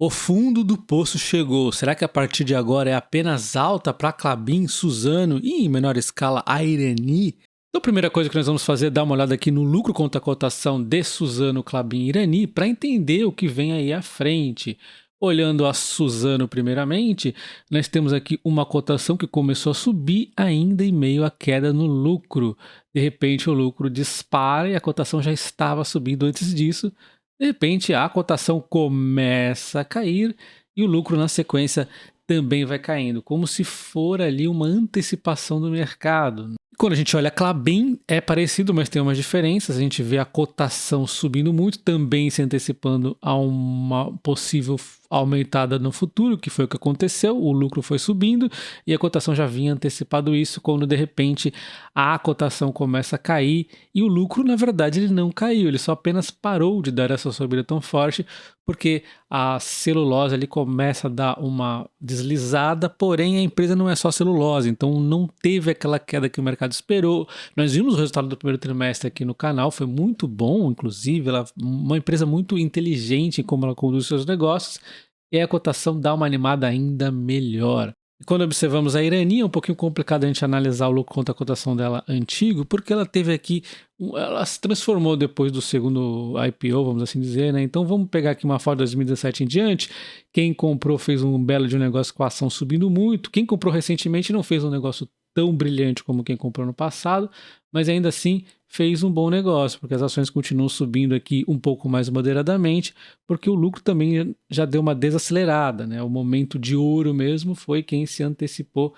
O fundo do poço chegou. Será que a partir de agora é apenas alta para Klabin, Suzano e, em menor escala, a Irani? Então, a primeira coisa que nós vamos fazer é dar uma olhada aqui no lucro contra a cotação de Suzano, Klabin e Irani para entender o que vem aí à frente. Olhando a Suzano primeiramente, nós temos aqui uma cotação que começou a subir ainda em meio à queda no lucro. De repente o lucro dispara e a cotação já estava subindo antes disso. De repente a cotação começa a cair e o lucro na sequência também vai caindo, como se for ali uma antecipação do mercado. Quando a gente olha a Klabin, é parecido, mas tem umas diferenças. A gente vê a cotação subindo muito, também se antecipando a uma possível aumentada no futuro, que foi o que aconteceu. O lucro foi subindo e a cotação já vinha antecipado isso, quando de repente a cotação começa a cair e o lucro, na verdade, ele não caiu, ele só apenas parou de dar essa subida tão forte, porque a celulose ali começa a dar uma deslizada, porém a empresa não é só celulose, então não teve aquela queda que o mercado esperou. Nós vimos o resultado do primeiro trimestre aqui no canal, foi muito bom, inclusive, ela é uma empresa muito inteligente em como ela conduz seus negócios, e a cotação dá uma animada ainda melhor. E quando observamos a Irani, é um pouquinho complicado a gente analisar o lucro contra a cotação dela antigo, porque ela teve aqui, ela se transformou depois do segundo IPO, vamos assim dizer, né? Então vamos pegar aqui uma foto de 2017 em diante. Quem comprou fez um belo de um negócio com a ação subindo muito. Quem comprou recentemente não fez um negócio tão brilhante como quem comprou no passado, mas ainda assim fez um bom negócio, porque as ações continuam subindo aqui um pouco mais moderadamente, porque o lucro também já deu uma desacelerada, né? O momento de ouro mesmo foi quem se antecipou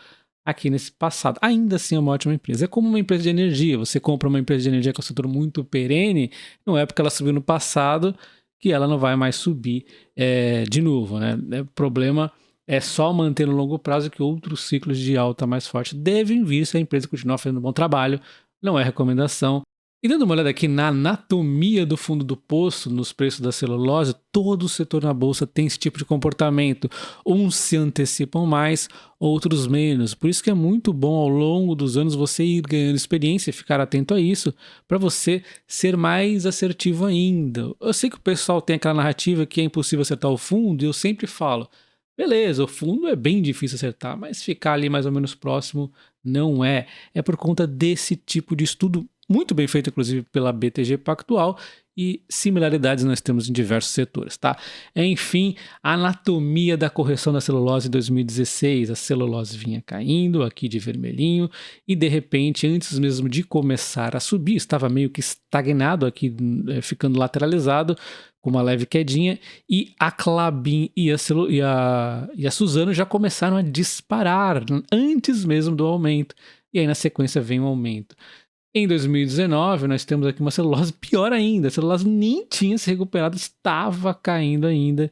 aqui nesse passado. Ainda assim é uma ótima empresa. É como uma empresa de energia. Você compra uma empresa de energia com um setor muito perene, não é porque ela subiu no passado que ela não vai mais subir de novo, né? O problema é só manter no longo prazo, que outros ciclos de alta mais forte devem vir se a empresa continuar fazendo um bom trabalho. Não é recomendação. E dando uma olhada aqui na anatomia do fundo do poço, nos preços da celulose, todo o setor na bolsa tem esse tipo de comportamento. Uns se antecipam mais, outros menos. Por isso que é muito bom ao longo dos anos você ir ganhando experiência e ficar atento a isso, para você ser mais assertivo ainda. Eu sei que o pessoal tem aquela narrativa que é impossível acertar o fundo, e eu sempre falo, beleza, o fundo é bem difícil acertar, mas ficar ali mais ou menos próximo não é. É por conta desse tipo de estudo, muito bem feito, inclusive, pela BTG Pactual, e similaridades nós temos em diversos setores, tá? Enfim, a anatomia da correção da celulose em 2016, a celulose vinha caindo aqui de vermelhinho, e de repente, antes mesmo de começar a subir, estava meio que estagnado aqui, ficando lateralizado, com uma leve quedinha, e a Klabin e a Suzano já começaram a disparar antes mesmo do aumento, e aí na sequência vem o aumento. Em 2019, nós temos aqui uma celulose pior ainda, a celulose nem tinha se recuperado, estava caindo ainda,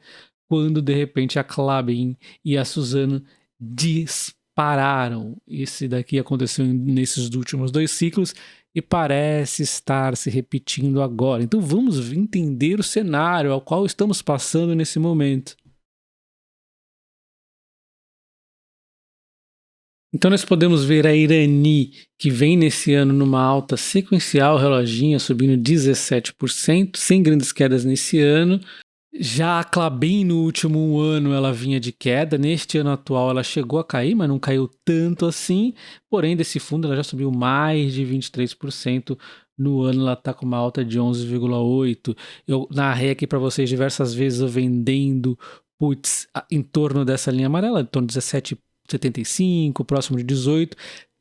quando de repente a Klabin e a Suzano dispararam. Esse daqui aconteceu nesses últimos dois ciclos, e parece estar se repetindo agora. Então vamos entender o cenário ao qual estamos passando nesse momento. Então nós podemos ver a Irani, que vem nesse ano numa alta sequencial, reloginha subindo 17%, sem grandes quedas nesse ano. Já a Klabin no último ano ela vinha de queda, neste ano atual ela chegou a cair, mas não caiu tanto assim, porém desse fundo ela já subiu mais de 23%, no ano ela está com uma alta de 11,8%. Eu narrei aqui para vocês diversas vezes eu vendendo puts em torno dessa linha amarela, em torno de 17,75, próximo de 18%.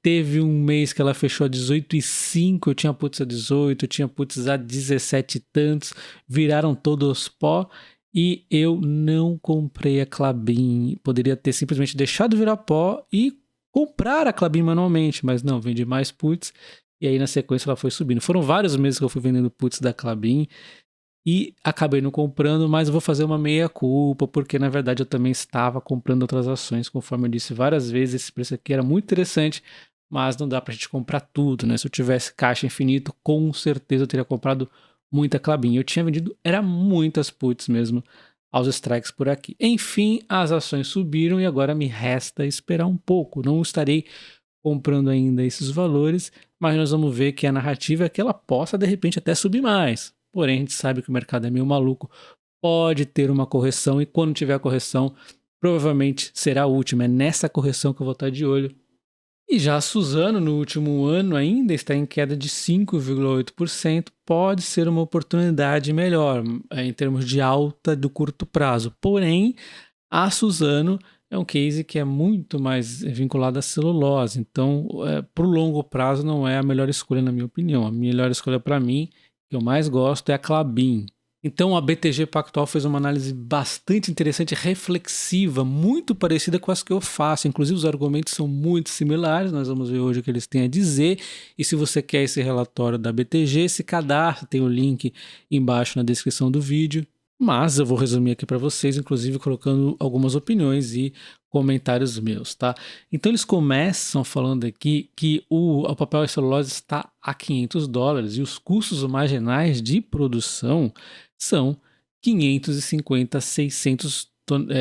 Teve um mês que ela fechou a 18,5, eu tinha puts a 18, eu tinha puts a 17 e tantos, viraram todos pó e eu não comprei a Klabin. Poderia ter simplesmente deixado virar pó e comprar a Klabin manualmente, mas não, vendi mais puts e aí na sequência ela foi subindo. Foram vários meses que eu fui vendendo puts da Klabin e acabei não comprando, mas eu vou fazer uma meia-culpa, porque na verdade eu também estava comprando outras ações, conforme eu disse várias vezes, esse preço aqui era muito interessante, mas não dá pra gente comprar tudo, né? Se eu tivesse caixa infinito, com certeza eu teria comprado muita Klabin. Eu tinha vendido, era muitas puts mesmo, aos strikes por aqui. Enfim, as ações subiram e agora me resta esperar um pouco. Não estarei comprando ainda esses valores, mas nós vamos ver que a narrativa é que ela possa de repente até subir mais. Porém, a gente sabe que o mercado é meio maluco, pode ter uma correção e quando tiver a correção, provavelmente será a última. É nessa correção que eu vou estar de olho. E já a Suzano, no último ano ainda, está em queda de 5,8%, pode ser uma oportunidade melhor em termos de alta do curto prazo. Porém, a Suzano é um case que é muito mais vinculado à celulose, então para o longo prazo não é a melhor escolha na minha opinião. A melhor escolha para mim, que eu mais gosto, é a Klabin. Então a BTG Pactual fez uma análise bastante interessante, reflexiva, muito parecida com as que eu faço. Inclusive os argumentos são muito similares, nós vamos ver hoje o que eles têm a dizer. E se você quer esse relatório da BTG, se cadastre, tem o link embaixo na descrição do vídeo. Mas eu vou resumir aqui para vocês, inclusive colocando algumas opiniões e comentários meus, tá? Então eles começam falando aqui que o papel e celulose está a $500 e os custos marginais de produção são 550 a 600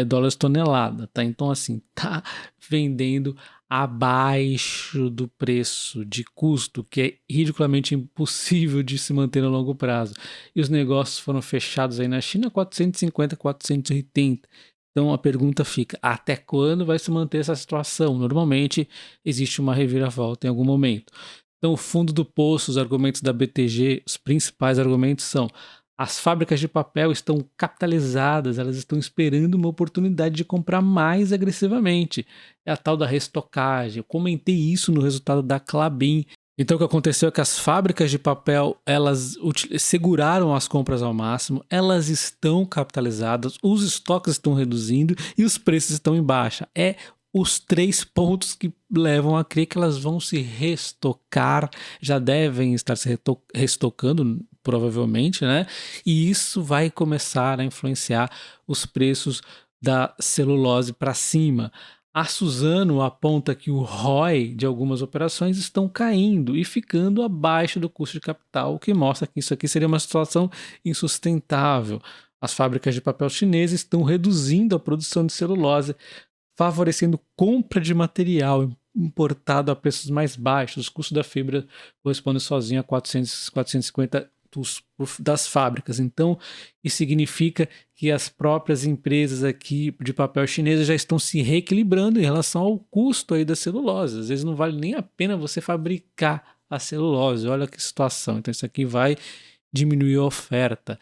dólares tonelada, tá? Então assim, tá vendendo abaixo do preço de custo, que é ridiculamente impossível de se manter a longo prazo. E os negócios foram fechados aí na China 450, 480. Então a pergunta fica, até quando vai se manter essa situação? Normalmente existe uma reviravolta em algum momento. Então o fundo do poço, os argumentos da BTG, os principais argumentos são: as fábricas de papel estão capitalizadas, elas estão esperando uma oportunidade de comprar mais agressivamente. É a tal da restocagem. Eu comentei isso no resultado da Klabin. Então o que aconteceu é que as fábricas de papel, elas seguraram as compras ao máximo, elas estão capitalizadas, os estoques estão reduzindo e os preços estão em baixa. É os 3 pontos que levam a crer que elas vão se restocar, já devem estar se restocando, provavelmente, né? E isso vai começar a influenciar os preços da celulose para cima. A Suzano aponta que o ROI de algumas operações estão caindo e ficando abaixo do custo de capital, o que mostra que isso aqui seria uma situação insustentável. As fábricas de papel chinesas estão reduzindo a produção de celulose, favorecendo compra de material importado a preços mais baixos. Os custos da fibra correspondem sozinho a 450 das fábricas. Então, isso significa que as próprias empresas aqui de papel chinesa já estão se reequilibrando em relação ao custo aí da celulose. Às vezes não vale nem a pena você fabricar a celulose. Olha que situação. Então, isso aqui vai diminuir a oferta.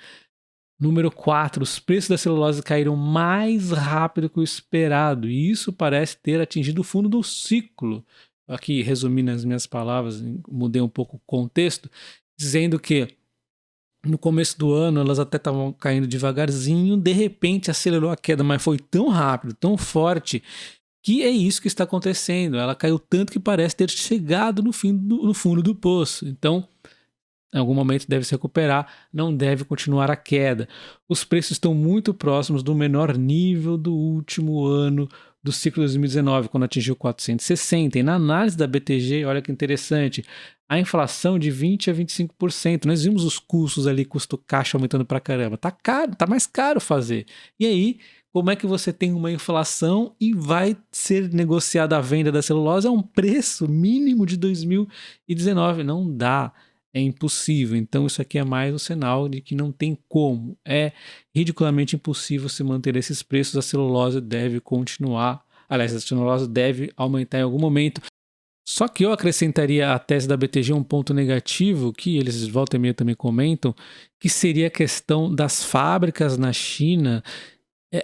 Número 4, os preços da celulose caíram mais rápido que o esperado, e isso parece ter atingido o fundo do ciclo. Aqui, resumindo as minhas palavras, mudei um pouco o contexto, dizendo que no começo do ano elas até estavam caindo devagarzinho, de repente acelerou a queda, mas foi tão rápido, tão forte, que é isso que está acontecendo. Ela caiu tanto que parece ter chegado no fundo do poço. Então, em algum momento deve se recuperar, não deve continuar a queda. Os preços estão muito próximos do menor nível do último ano do ciclo 2019, quando atingiu 460. E na análise da BTG, olha que interessante, a inflação de 20% a 25%. Nós vimos os custos ali, custo caixa aumentando pra caramba. Tá caro, tá mais caro fazer. E aí, como é que você tem uma inflação e vai ser negociada a venda da celulose a um preço mínimo de 2019? Não dá. É impossível. Então isso aqui é mais um sinal de que não tem como. É ridiculamente impossível se manter esses preços. A celulose deve continuar. Aliás, a celulose deve aumentar em algum momento. Só que eu acrescentaria à tese da BTG um ponto negativo, que eles volta e meia também comentam, que seria a questão das fábricas na China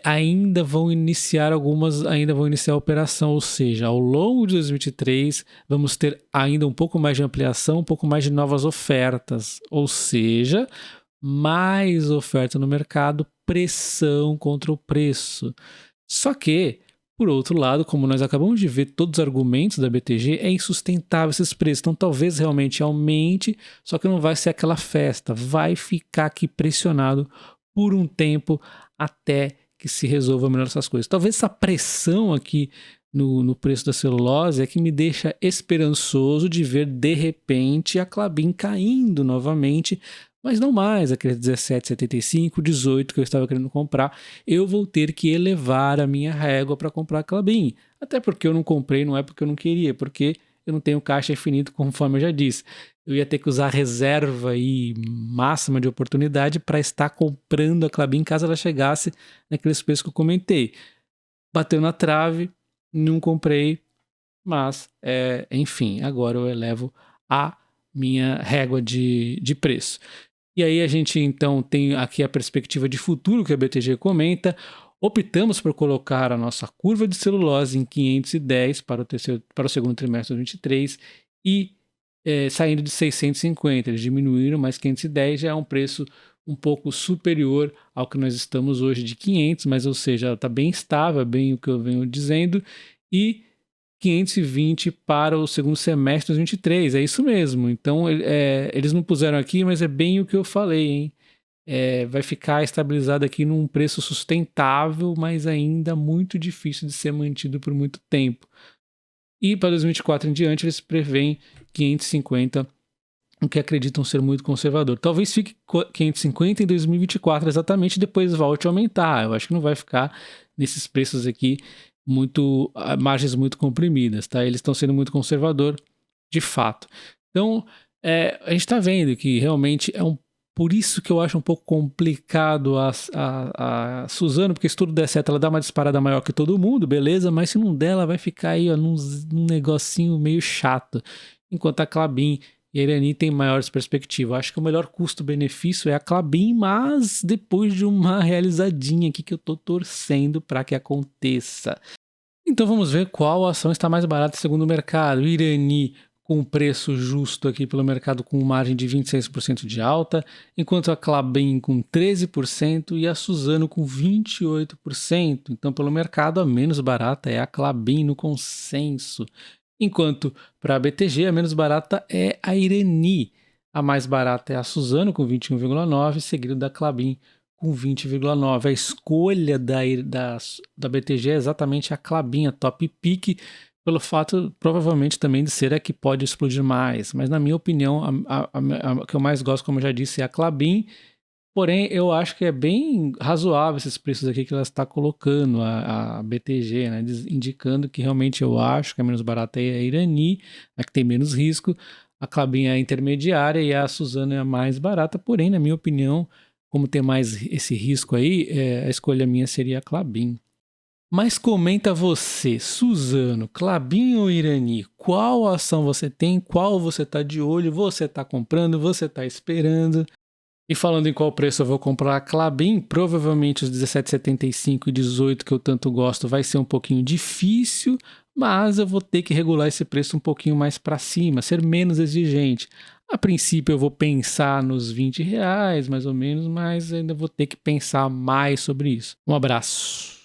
ainda vão iniciar a operação, ou seja, ao longo de 2023 vamos ter ainda um pouco mais de ampliação, um pouco mais de novas ofertas, ou seja, mais oferta no mercado, pressão contra o preço. Só que, por outro lado, como nós acabamos de ver todos os argumentos da BTG, é insustentável esses preços, então talvez realmente aumente, só que não vai ser aquela festa, vai ficar aqui pressionado por um tempo até que se resolva melhor essas coisas. Talvez essa pressão aqui no preço da celulose é que me deixa esperançoso de ver de repente a Klabin caindo novamente, mas não mais aquele 17,75, 18 que eu estava querendo comprar. Eu vou ter que elevar a minha régua para comprar a Klabin. Até porque eu não comprei, não é porque eu não queria, é porque eu não tenho caixa infinito, conforme eu já disse. eu ia ter que usar a reserva aí máxima de oportunidade para estar comprando a Klabin caso ela chegasse naqueles preços que eu comentei. Bateu na trave, não comprei, mas, enfim, agora eu elevo a minha régua de preço. E aí a gente então tem aqui a perspectiva de futuro que a BTG comenta. Optamos por colocar a nossa curva de celulose em 510 para o segundo trimestre de 2023 e saindo de 650. Eles diminuíram, mas 510 já é um preço um pouco superior ao que nós estamos hoje de 500, mas ou seja, está bem estável, bem o que eu venho dizendo, e 520 para o segundo semestre de 2023, é isso mesmo. Então, eles não puseram aqui, mas é bem o que eu falei, hein? Vai ficar estabilizado aqui num preço sustentável, mas ainda muito difícil de ser mantido por muito tempo. E para 2024 em diante, eles preveem 550, o que acreditam ser muito conservador. Talvez fique 550 em 2024, exatamente, depois volte a aumentar. Eu acho que não vai ficar nesses preços aqui margens muito comprimidas, tá? Eles estão sendo muito conservador, de fato. Então, a gente está vendo que realmente por isso que eu acho um pouco complicado a Suzano, porque se tudo der certo, ela dá uma disparada maior que todo mundo, beleza, mas se não der, ela vai ficar aí num negocinho meio chato. Enquanto a Klabin e a Irani tem maiores perspectivas. Eu acho que o melhor custo-benefício é a Klabin, mas depois de uma realizadinha aqui que eu tô torcendo para que aconteça. Então vamos ver qual ação está mais barata segundo o mercado. Irani com preço justo aqui pelo mercado com margem de 26% de alta, enquanto a Klabin com 13% e a Suzano com 28%. Então pelo mercado a menos barata é a Klabin no consenso. Enquanto para a BTG a menos barata é a Irani. A mais barata é a Suzano com 21,9%, seguido da Klabin com 20,9%. A escolha da BTG é exatamente a Klabin, a top pick, pelo fato provavelmente também de ser a que pode explodir mais. Mas na minha opinião, a que eu mais gosto, como eu já disse, é a Klabin. Porém, eu acho que é bem razoável esses preços aqui que ela está colocando, a BTG, né? Indicando que realmente eu acho que a menos barata é a Irani, a que tem menos risco, a Klabin é a intermediária e a Suzano é a mais barata. Porém, na minha opinião, como tem mais esse risco aí, a escolha minha seria a Klabin. Mas comenta você, Suzano, Klabin ou Irani? Qual ação você tem? Qual você está de olho? Você está comprando? Você está esperando? E falando em qual preço eu vou comprar a Klabin, provavelmente os 17,75 e 18 que eu tanto gosto vai ser um pouquinho difícil, mas eu vou ter que regular esse preço um pouquinho mais para cima, ser menos exigente. A princípio eu vou pensar nos R$20 mais ou menos, mas ainda vou ter que pensar mais sobre isso. Um abraço.